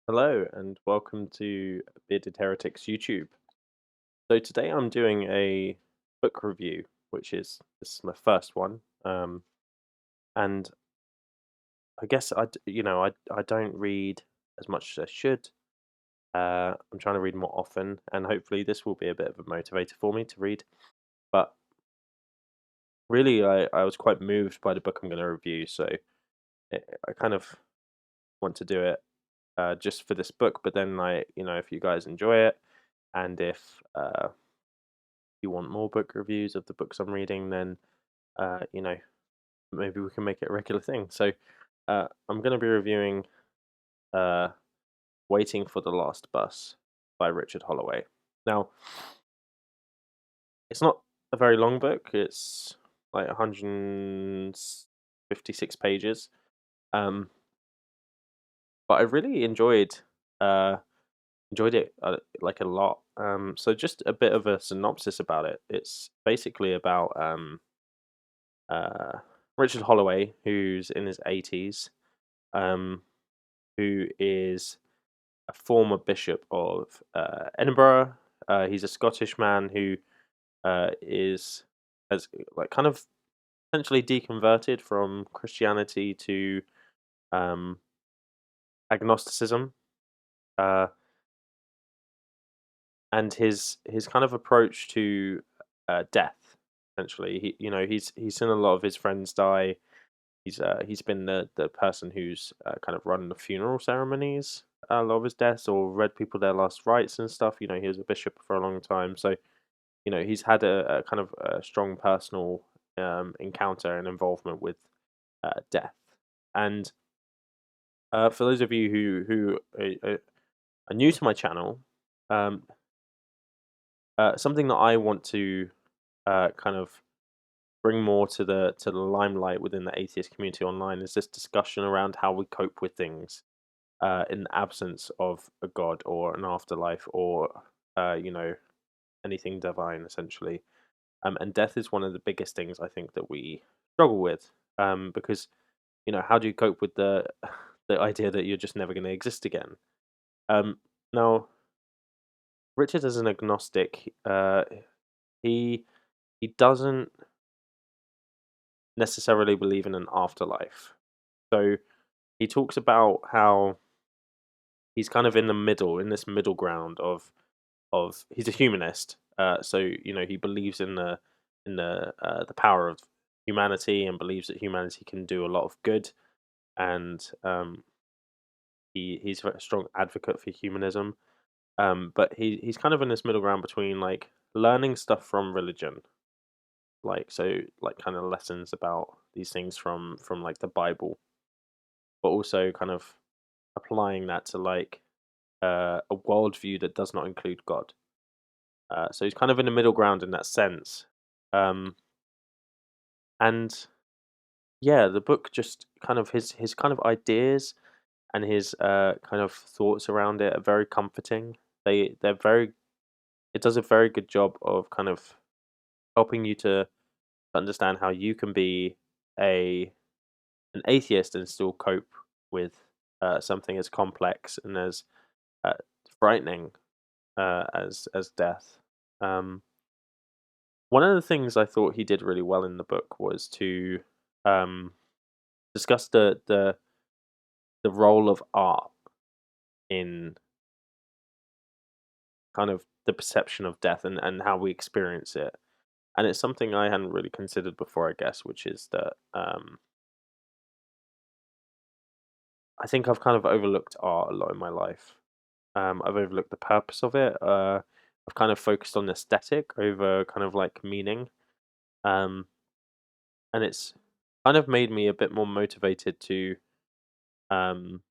Hello and welcome to Bearded Heretics YouTube. So today I'm doing a book review, which this is my first one. And I guess I don't read as much as I should. I'm trying to read more often, and hopefully this will be a bit of a motivator for me to read. But really, I was quite moved by the book I'm going to review, so I kind of want to do it just for this book. But then, if you guys enjoy it, and if you want more book reviews of the books I'm reading, then uh, you know maybe we can make it a regular thing. So I'm going to be reviewing uh, "Waiting for the Last Bus" by Richard Holloway. Now, it's not a very long book. It's like 156 pages, um, but I really enjoyed it like a lot. So just a bit of a synopsis about it. It's basically about uh, Richard Holloway, who's in his 80s, um, who is a former bishop of Edinburgh. He's a Scottish man who is has like kind of essentially deconverted from Christianity to um, agnosticism, uh, and his kind of approach to death. Essentially, he's seen a lot of his friends die. He's been the person who's kind of run the funeral ceremonies a lot of his deaths or read people their last rites and stuff. He was a bishop for a long time, so he's had a kind of a strong personal encounter and involvement with death. And for those of you who are new to my channel, um, something that I want to kind of bring more to the limelight within the atheist community online is this discussion around how we cope with things in the absence of a god or an afterlife or uh, you know anything divine essentially. And death is one of the biggest things I think that we struggle with, because how do you cope with the the idea that you're just never going to exist again? Now, Richard is an agnostic. He he doesn't necessarily believe in an afterlife. So he talks about how he's kind of in the middle, in this middle ground of he's a humanist. So he believes in the power of humanity and believes that humanity can do a lot of good, and he's a strong advocate for humanism. But he's kind of in this middle ground between like learning stuff from religion, like kind of lessons about these things from like the Bible, but also kind of applying that to like a worldview that does not include God. So he's kind of in the middle ground in that sense. Um, and yeah, the book just kind of his kind of ideas and his kind of thoughts around it are very comforting. They're very it does a very good job of kind of helping you to understand how you can be a an atheist and still cope with something as complex and as uh, frightening as death. Um, One of the things I thought he did really well in the book was to um, discuss the role of art in kind of the perception of death and how we experience it. And it's something I hadn't really considered before, I guess, which is that I think I've kind of overlooked art a lot in my life. I've overlooked the purpose of it. I've kind of focused on aesthetic over kind of like meaning. Um, and it's kind of made me a bit more motivated to um,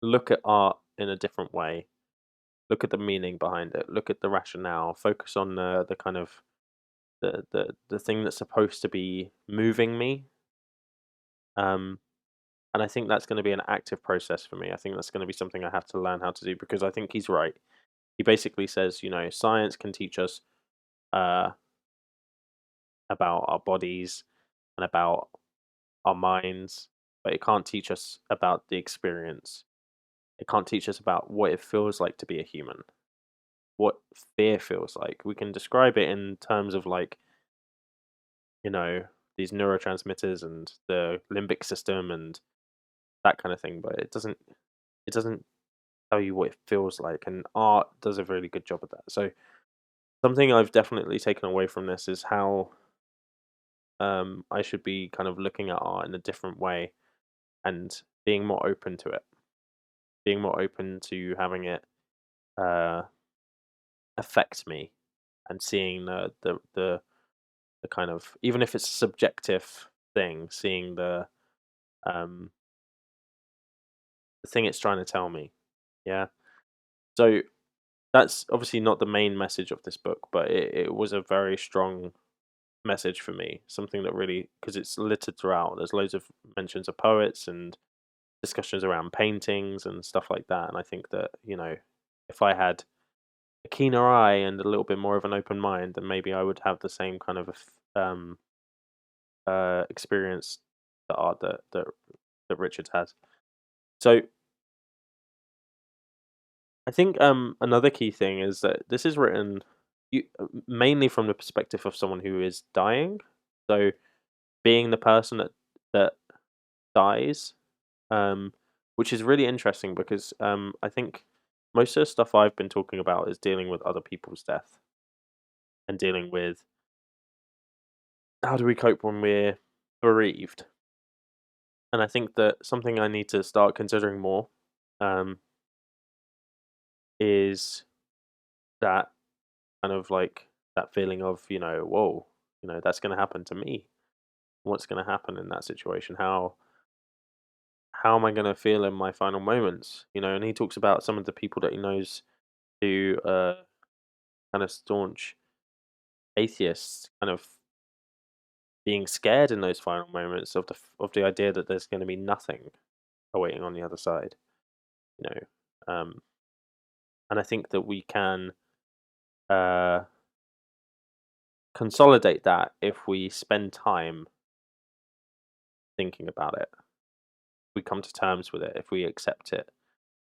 look at art in a different way, look at the meaning behind it, look at the rationale, focus on the kind of the thing that's supposed to be moving me. Um, and I think that's going to be an active process for me. I think that's going to be something I have to learn how to do because I think he's right. He basically says, science can teach us uh, about our bodies and about our minds, but it can't teach us about the experience. It can't teach us about what it feels like to be a human, what fear feels like. We can describe it in terms of like, you know, these neurotransmitters and the limbic system and that kind of thing, but it doesn't tell you what it feels like, and art does a really good job of that. So something I've definitely taken away from this is how I should be kind of looking at art in a different way and being more open to it, being more open to having it uh, affect me, and seeing the kind of, even if it's a subjective thing, seeing um, the thing it's trying to tell me. Yeah. So that's obviously not the main message of this book, but it was a very strong message for me. Something that really, because it's littered throughout. There's loads of mentions of poets and discussions around paintings and stuff like that. And I think that, if I had a keener eye and a little bit more of an open mind, then maybe I would have the same kind of experience the art that Richard has. So I think another key thing is that this is written mainly from the perspective of someone who is dying. So being the person that dies, um, which is really interesting because I think most of the stuff I've been talking about is dealing with other people's death and dealing with how do we cope when we're bereaved. And I think that something I need to start considering more um, is that kind of like that feeling of, whoa, that's going to happen to me. What's going to happen in that situation? How am I going to feel in my final moments? And he talks about some of the people that he knows who kind of staunch atheists, kind of being scared in those final moments of the idea that there's going to be nothing awaiting on the other side. You know, and I think that we can uh, consolidate that if we spend time thinking about it. We come to terms with it, if we accept it.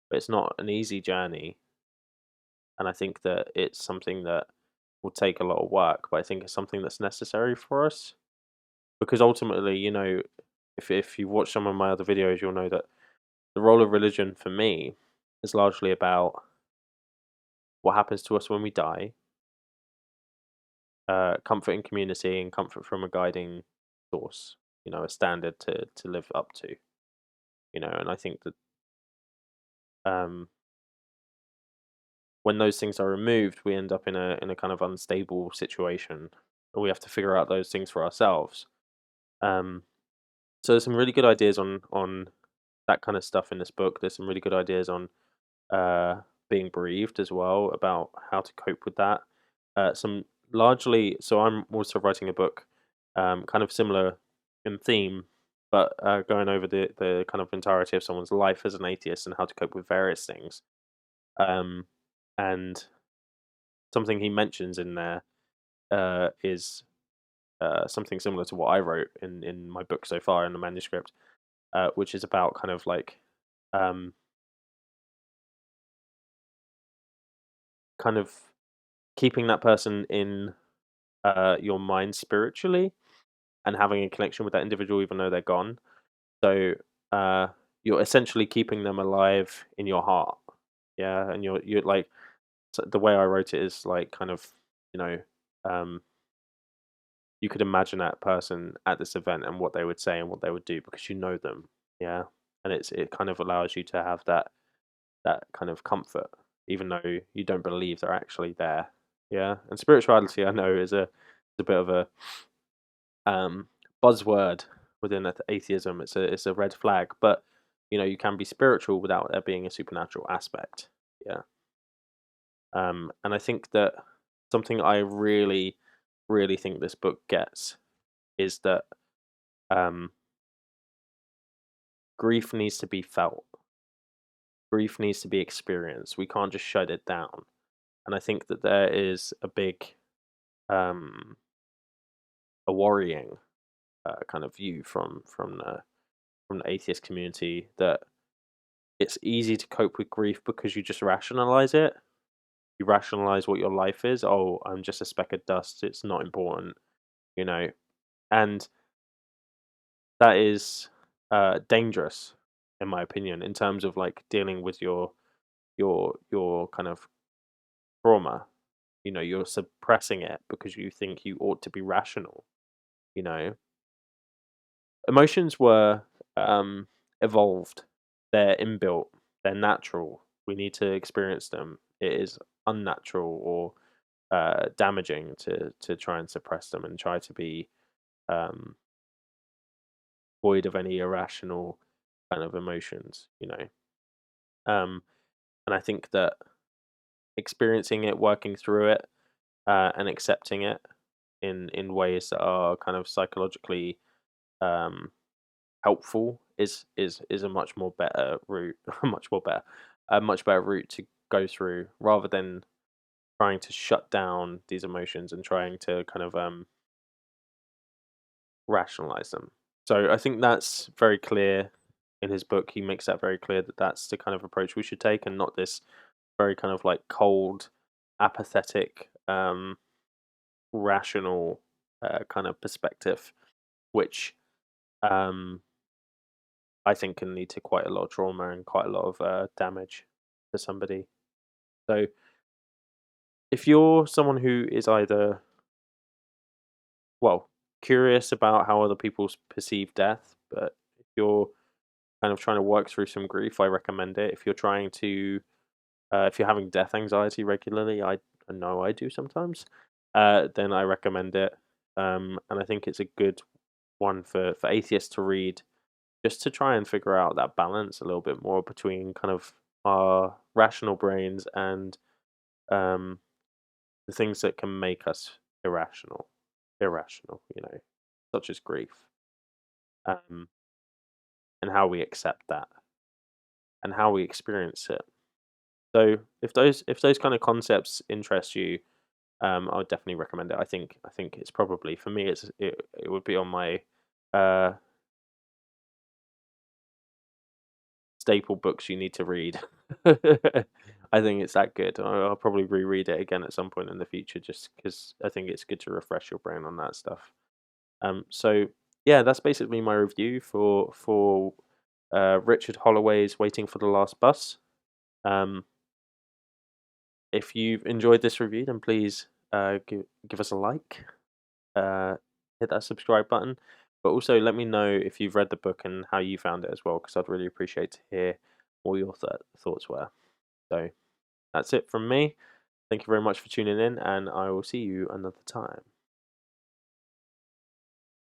But it's not an easy journey, and I think that it's something that will take a lot of work. But I think it's something that's necessary for us because ultimately, if you watch some of my other videos, you'll know that the role of religion for me is largely about what happens to us when we die, comfort in community, and comfort from a guiding source. A standard to live up to. And I think that um, when those things are removed, we end up in a kind of unstable situation. We have to figure out those things for ourselves. Um, so there's some really good ideas on that kind of stuff in this book. There's some really good ideas on uh, being bereaved as well, about how to cope with that. Some largely, so I'm also writing a book, kind of similar in theme, but going over the kind of entirety of someone's life as an atheist and how to cope with various things. Um, and something he mentions in there is something similar to what I wrote in my book so far in the manuscript, which is about kind of like um, kind of keeping that person in your mind spiritually and having a connection with that individual even though they're gone. So uh, you're essentially keeping them alive in your heart. Yeah, and you're like, so the way I wrote it is like kind of, you know um, you could imagine that person at this event and what they would say and what they would do because you know them. Yeah, and it kind of allows you to have that kind of comfort even though you don't believe they're actually there. Yeah, and spirituality I know is a bit of a um, buzzword within atheism. It's a red flag, but you can be spiritual without there being a supernatural aspect. Yeah, and I think that something I really, really think this book gets is that um, grief needs to be felt. Grief needs to be experienced. We can't just shut it down. And I think that there is um, a worrying kind of view from the atheist community that it's easy to cope with grief because you just rationalize it. You rationalize what your life is. Oh, I'm just a speck of dust. It's not important, you know. And that is dangerous, in my opinion, in terms of like dealing with your kind of trauma. You know, you're suppressing it because you think you ought to be rational. You know, emotions were evolved. They're inbuilt. They're natural. We need to experience them. It is unnatural or damaging to try and suppress them and try to be um, void of any irrational kind of emotions. You know, and I think that experiencing it, working through it, and accepting it in ways that are kind of psychologically um, helpful is a much more better route, a much better route to go through rather than trying to shut down these emotions and trying to kind of rationalize them. So I think that's very clear in his book. He makes that very clear that that's the kind of approach we should take, and not this very kind of like cold, apathetic, rational kind of perspective, which um, I think can lead to quite a lot of trauma and quite a lot of damage to somebody. So if you're someone who is either, well, curious about how other people perceive death, but if you're kind of trying to work through some grief, I recommend it. If you're trying to, if you're having death anxiety regularly, I know I do sometimes, then I recommend it. And I think it's a good one for atheists to read, just to try and figure out that balance a little bit more between kind of our rational brains and um, the things that can make us irrational, you know, such as grief, um, and how we accept that and how we experience it. So if those kind of concepts interest you, I would definitely recommend it. I think it's probably for me it would be on my uh, staple books you need to read. I think it's that good. I'll probably reread it again at some point in the future, just because I think it's good to refresh your brain on that stuff. So yeah, that's basically my review for Richard Holloway's "Waiting for the Last Bus." Um, if you've enjoyed this review, then please give us a like, uh, hit that subscribe button, but also let me know if you've read the book and how you found it as well, because I'd really appreciate to hear what your thoughts were. So that's it from me. Thank you very much for tuning in, and I will see you another time.